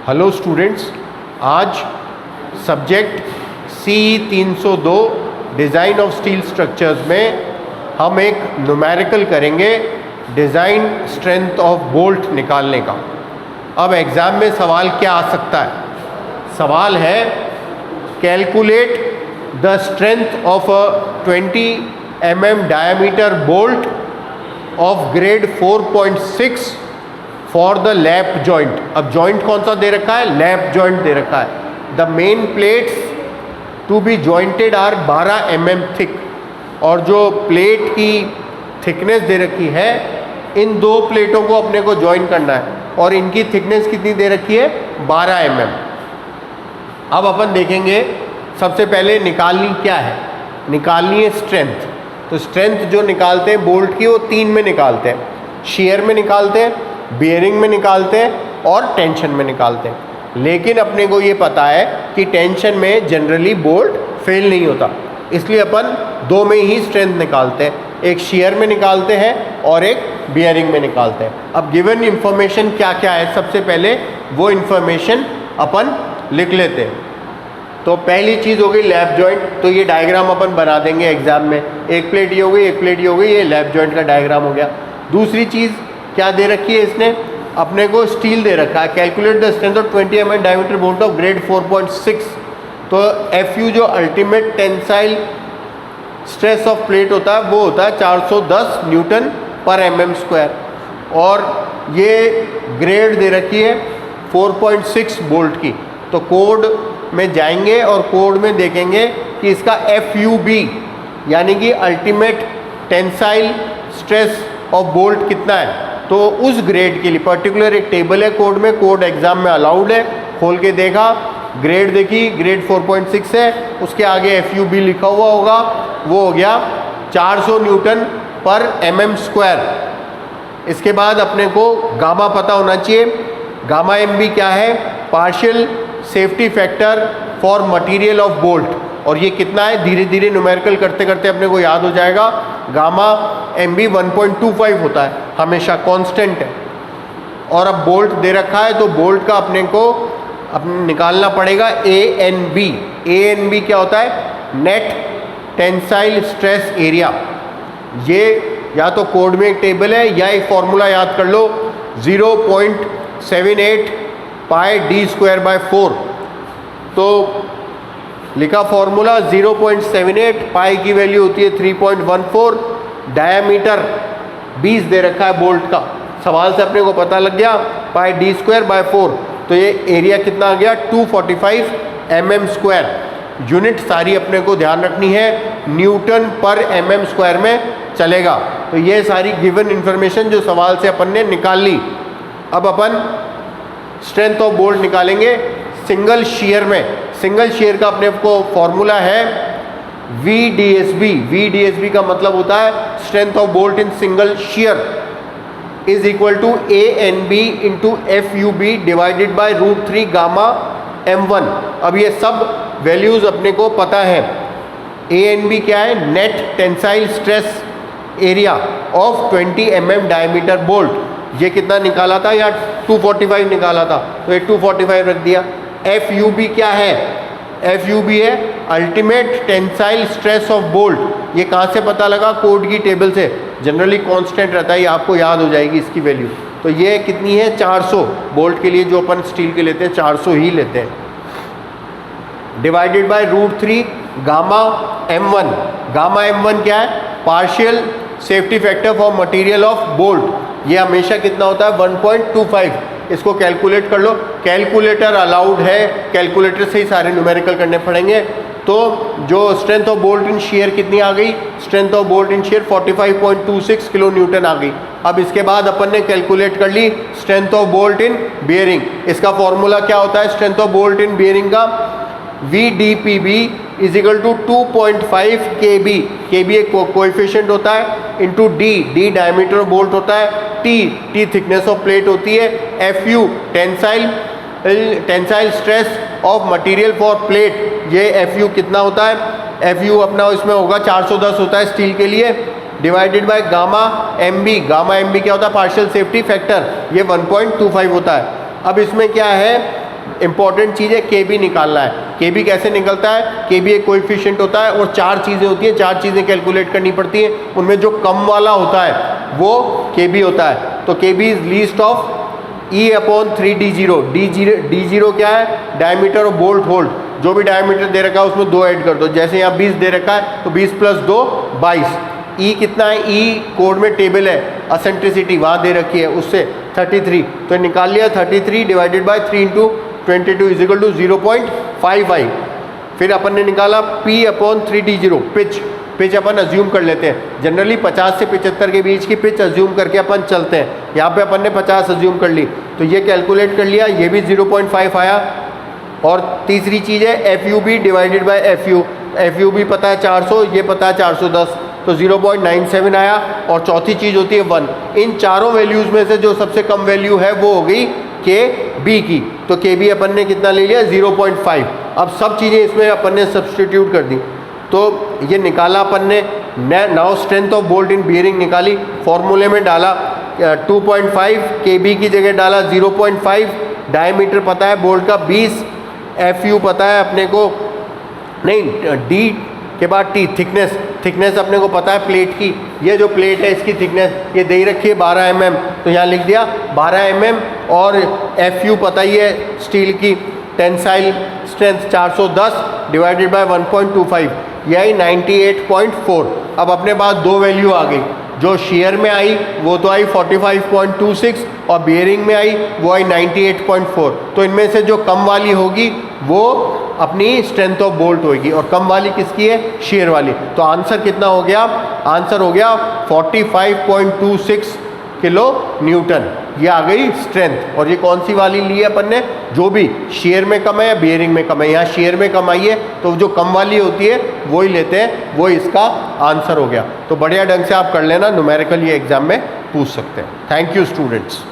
Hello students, आज subject C302 design of steel structures में हम एक न्यूमेरिकल करेंगे डिज़ाइन स्ट्रेंथ ऑफ बोल्ट निकालने का। अब एग्ज़ाम में सवाल क्या आ सकता है? सवाल है calculate the strength of a 20 mm diameter bolt of grade 4.6 for the lap joint. अब जॉइंट कौन सा दे रखा है? लैप जॉइंट दे रखा है। The main plates to be jointed are 12 mm thick, और जो प्लेट की थिकनेस दे रखी है, इन दो प्लेटों को अपने को ज्वाइन करना है और इनकी थिकनेस कितनी दे रखी है? 12 mm। अब अपन देखेंगे सबसे पहले निकालनी क्या है। निकालनी है स्ट्रेंथ। तो स्ट्रेंथ जो निकालते हैं बोल्ट की वो 3 में निकालते हैं, शियर में निकालते हैं, बियरिंग में निकालते हैं और टेंशन में निकालते हैं। लेकिन अपने को ये पता है कि टेंशन में जनरली बोल्ट फेल नहीं होता, इसलिए अपन 2 में ही स्ट्रेंथ निकालते हैं, एक शियर में निकालते हैं और एक बियरिंग में निकालते हैं। अब गिवन इंफॉर्मेशन क्या क्या है, सबसे पहले वो इंफॉर्मेशन अपन लिख लेते हैं। तो पहली चीज़ हो गई लैप जॉइंट। तो ये डायग्राम अपन बना देंगे एग्जाम में, एक प्लेट ये हो गई, एक प्लेट ये हो गई, ये लैप जॉइंट का डायग्राम हो गया। दूसरी चीज़ क्या दे रखी है इसने? अपने को स्टील दे रखा है। Calculate the strength of 20 mm diameter bolt of grade 4.6। तो FU जो ultimate tensile stress of plate होता है वो होता है 410 न्यूटन पर mm², और ये ग्रेड दे रखी है 4.6 बोल्ट की। तो कोड में जाएंगे और कोड में देखेंगे कि इसका FUB यानी कि ultimate tensile stress of bolt कितना है। तो उस ग्रेड के लिए पर्टिकुलर एक टेबल है कोड में, कोड एग्जाम में अलाउड है। खोल के देखा, ग्रेड देखी, ग्रेड 4.6 है, उसके आगे FUB लिखा हुआ होगा, वो हो गया 400 न्यूटन पर mm²। इसके बाद अपने को गामा पता होना चाहिए। गामा MB क्या है? Partial safety factor for material of bolt. और ये कितना है? धीरे धीरे न्यूमेरिकल करते करते अपने को याद हो जाएगा। गामा MB 1.25 होता है, हमेशा कांस्टेंट है। और अब बोल्ट दे रखा है तो बोल्ट का अपने को निकालना पड़ेगा ANB। ANB क्या होता है? Net tensile stress area. ये या तो कोड में एक टेबल है या एक फॉर्मूला याद कर लो, 0.78 पाई d²/4। तो लिखा फॉर्मूला 0.78, पाई की वैल्यू होती है 3.14, डायामीटर 20 दे रखा है बोल्ट का। सवाल से अपने को पता लग गया पाई d²/4। तो ये एरिया कितना आ गया? 245 mm²। यूनिट सारी अपने को ध्यान रखनी है, न्यूटन पर mm² में चलेगा। तो ये सारी गिवन इंफॉर्मेशन जो सवाल से अपन ने निकाल ली। अब अपन स्ट्रेंथ ऑफ बोल्ट निकालेंगे सिंगल शियर में। सिंगल शियर का अपने को फॉर्मूला है VDSB। VDSB का मतलब होता है strength of bolt in single shear is equal to ANB into FUB divided by √3 gamma M1। अब ये सब वैल्यूज अपने को पता है। ANB क्या है? Net tensile stress area of 20 mm diameter bolt. ये कितना निकाला था? या 245 निकाला था, तो ये 245 रख दिया। FUB क्या है? FUB है ultimate tensile stress of bolt. ये कहाँ से पता लगा? कोड की टेबल से। जनरली कांस्टेंट रहता है, ये आपको याद हो जाएगी इसकी वैल्यू। तो ये कितनी है? 400। बोल्ट के लिए जो अपन स्टील के लेते हैं 400 ही लेते हैं, divided by √3 gamma M1। Gamma M1 क्या है? Partial safety factor for material of bolt. ये हमेशा कितना होता है? 1.25। इसको कैलकुलेट कर लो। कैलकुलेटर अलाउड है, कैलकुलेटर से ही सारे न्यूमेरिकल करने पड़ेंगे। तो जो strength of bolt in shear कितनी आ गई? Strength of bolt in shear 45.26 kilo newton आ गई। अब इसके बाद अपन ने कैलकुलेट कर ली strength of bolt in bearing. इसका फॉर्मूला क्या होता है strength of bolt in bearing का? VDPB is equal to 2.5 KB। KB एक कोएफिशिएंट होता है, into D diameter of bolt होता है, T थिकनेस ऑफ प्लेट होती है, FU tensile stress of material for plate. ये FU कितना होता है? FU अपना इसमें होगा 410 होता है स्टील के लिए, divided by gamma MB। Gamma MB क्या होता है? Partial safety factor. ये 1.25 होता है। अब इसमें क्या है इंपॉर्टेंट चीज़ है के बी निकालना है। के बी कैसे निकलता है? के बी एक कोएफिशिएंट होता है और 4 चीज़ें होती हैं, 4 चीज़ें कैलकुलेट करनी पड़ती हैं। उनमें जो कम वाला होता है वो के बी होता है। तो K B is least of E upon 3d0। d0 क्या है? डायमीटर और बोल्ट होल्ड। जो भी डायमीटर दे रखा है उसमें 2 ऐड कर दो। जैसे यहाँ 20 दे रखा है तो 20 प्लस 2 22। E कितना है? E कोड में टेबल है, असेंट्रिसिटी वहाँ दे रखी है, उससे 33। तो निकाल लिया 33 divided by 3 into 22 is equal to 0.55। फिर अपन ने निकाला P अपॉन 3d0 पिच अपन अज्यूम कर लेते हैं। जनरली 50 से 75 के बीच की पिच अज्यूम करके अपन चलते हैं। यहाँ पे अपन ने 50 अज्यूम कर ली, तो ये कैलकुलेट कर लिया, ये भी 0.5 आया। और तीसरी चीज़ है FUB डिवाइडेड बाय FU भी पता है 400, ये पता है 410, तो 0.97 आया। और चौथी चीज़ होती है 1। इन चारों वैल्यूज़ में से जो सबसे कम वैल्यू है वो हो गई के बी की। तो के बी अपन ने कितना ले लिया? 0.5। अब सब चीज़ें इसमें अपन ने सब्सटीट्यूट कर दी, तो ये निकाला अपन ने। Now strength of bolt in bearing निकाली, फॉर्मूले में डाला 2.5, के बी की जगह डाला 0.5, डायमीटर पता है बोल्ट का 20, FU पता है अपने को, नहीं डी के बाद टी, थिकनेस अपने को पता है प्लेट की। ये जो प्लेट है इसकी थिकनेस ये दे रखी है 12 mm, तो यहाँ लिख दिया 12 mm। और FU पता ही है स्टील की, टेंसाइल स्ट्रेंथ 410 डिवाइडेड बाय 1.25, यही 98.4। अब अपने पास 2 वैल्यू आ गई। जो शेयर में आई वो तो आई 45.26 और बियरिंग में आई वो आई 98.4। तो इनमें से जो कम वाली होगी वो अपनी स्ट्रेंथ ऑफ बोल्ट होगी, और कम वाली किसकी है? शेयर वाली। तो आंसर कितना हो गया? आंसर हो गया 45.26 किलो न्यूटन। ये आ गई स्ट्रेंथ। और ये कौन सी वाली ली है अपन ने? जो भी शेयर में कम है या बियरिंग में कम है। यहाँ शेयर में कम आई है तो जो कम वाली होती है वो ही लेते हैं, वो इसका आंसर हो गया। तो बढ़िया ढंग से आप कर लेना, न्यूमेरिकल ये एग्जाम में पूछ सकते हैं। Thank you students.